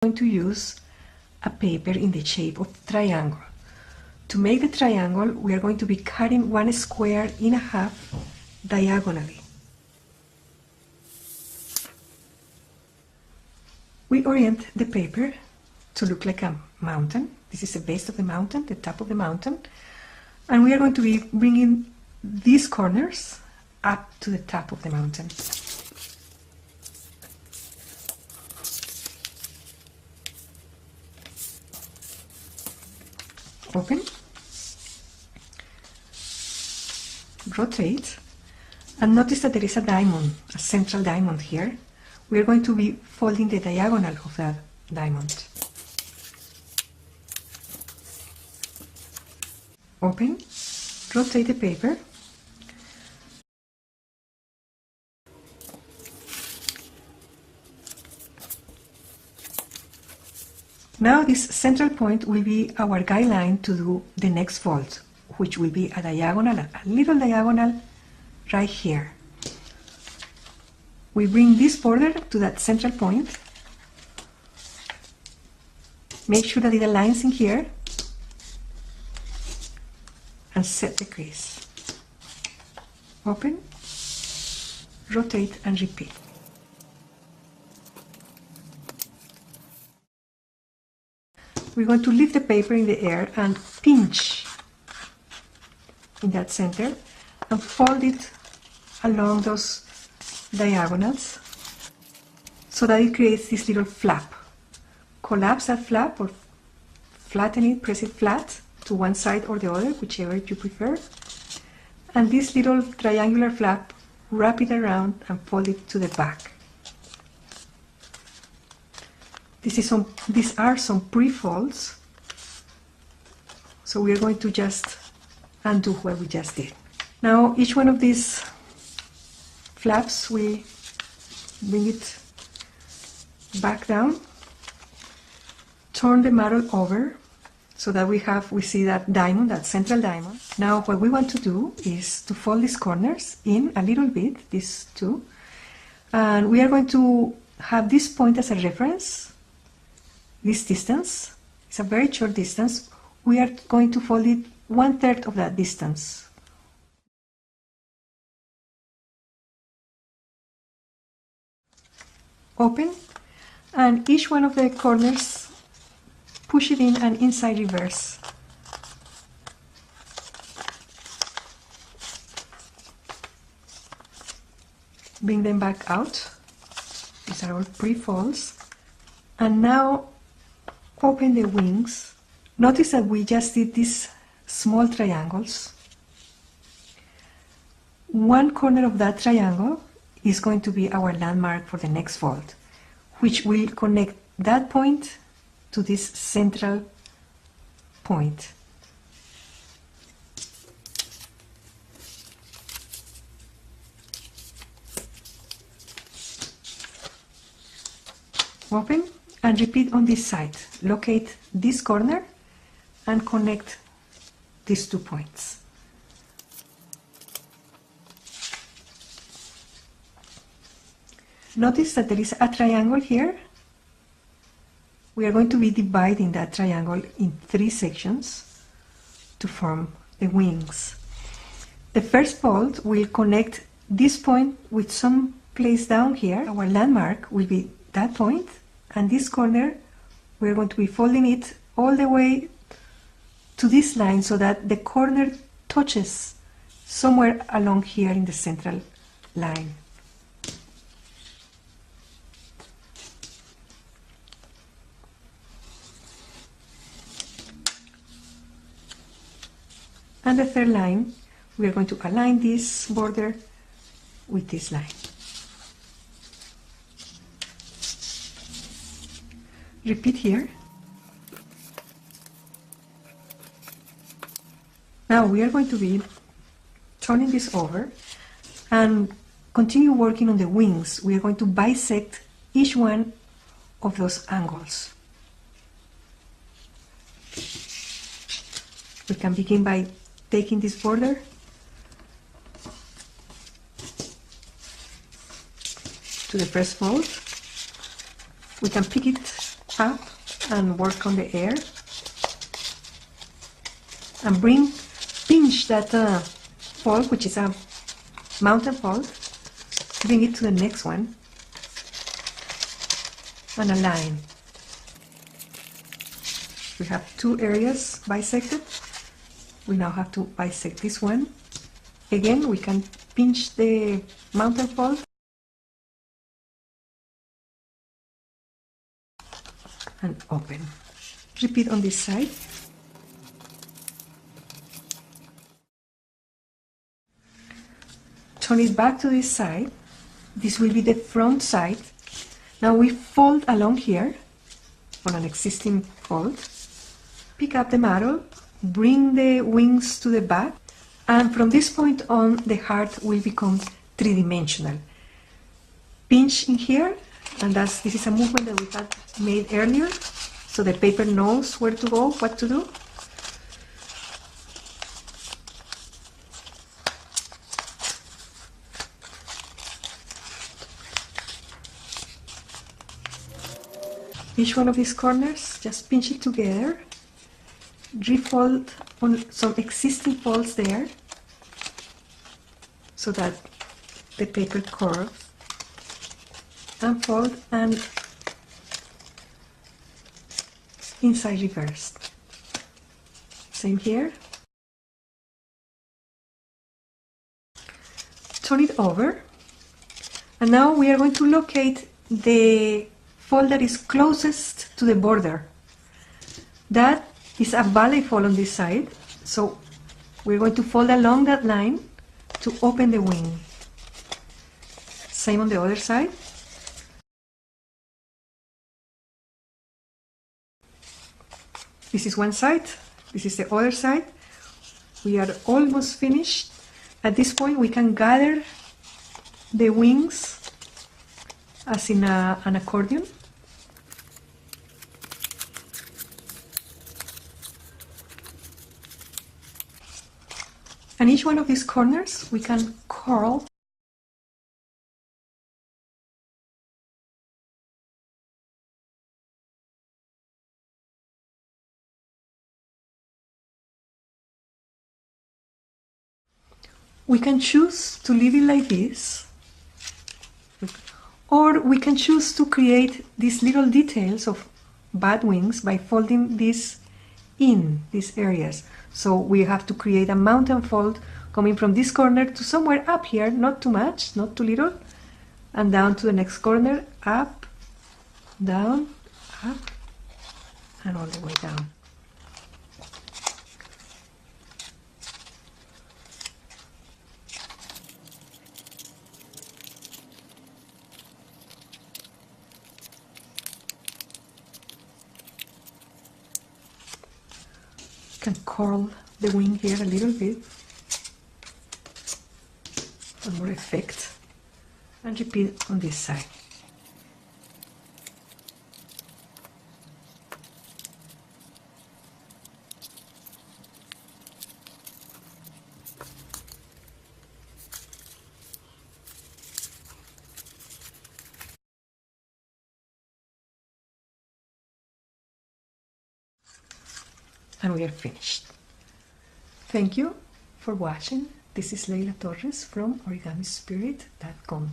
going to use a paper in the shape of triangle. To make the triangle, we are going to be cutting one square in half diagonally. We orient the paper to look like a mountain. This is the base of the mountain, the top of the mountain. And we are going to be bringing these corners up to the top of the mountain. Open, rotate, and notice that there is a diamond, a central diamond here. We are going to be folding the diagonal of that diamond. Open, rotate the paper, now this central point will be our guideline to do the next fold, which will be a diagonal, a little diagonal right here. We bring this border to that central point, make sure that it aligns in here, and set the crease. Open, rotate, and repeat. We're going to lift the paper in the air and pinch in that center and fold it along those diagonals so that it creates this little flap. Collapse that flap or flatten it, press it flat to one side or the other, whichever you prefer. And this little triangular flap, wrap it around and fold it to the back. These are some pre-folds, so we are going to just undo what we just did. Now each one of these flaps, we bring it back down, turn the model over so that we see that diamond, that central diamond. Now what we want to do is to fold these corners in a little bit, these two, and we are going to have this point as a reference. This distance is a very short distance. We are going to fold it 1/3 of that distance. Open, and each one of the corners, push it in and inside reverse. Bring them back out. These are all pre-folds. And now open the wings. Notice that we just did these small triangles. One corner of that triangle is going to be our landmark for the next fold, which will connect that point to this central point. Open and repeat on this side. Locate this corner and connect these 2 points. Notice that there is a triangle here. We are going to be dividing that triangle in 3 sections to form the wings. The first fold will connect this point with some place down here. Our landmark will be that point, and this corner we're going to be folding it all the way to this line so that the corner touches somewhere along here in the central line. And the third line, we are going to align this border with this line. Repeat here. Now we are going to be turning this over and continue working on the wings. We are going to bisect each one of those angles. We can begin by taking this border to the first fold. We can pick it up and work on the air. And pinch that fold, which is a mountain fold, bring it to the next one, and align. We have two areas bisected. We now have to bisect this one. Again, we can pinch the mountain fold and open. Repeat on this side. Turn it back to this side. This will be the front side. Now we fold along here on an existing fold. Pick up the model, bring the wings to the back, and from this point on the heart will become three-dimensional. Pinch in here, and this is a movement that we had made earlier, so the paper knows where to go, what to do. Each one of these corners, just pinch it together, refold on some existing folds there so that the paper curves, and fold and inside reversed. Same here. Turn it over, and now we are going to locate the fold that is closest to the border. That is a ballet fold on this side, so we're going to fold along that line to open the wing. Same on the other side. This is one side, this is the other side. We are almost finished. At this point we can gather the wings as in an accordion. And each one of these corners we can curl . We can choose to leave it like this, or we can choose to create these little details of bat wings by folding these in these areas. So we have to create a mountain fold coming from this corner to somewhere up here, not too much, not too little, and down to the next corner, up, down, up, and all the way down. Can curl the wing here a little bit for more effect, and repeat on this side. And we are finished. Thank you for watching. This is Leila Torres from origamispirit.com.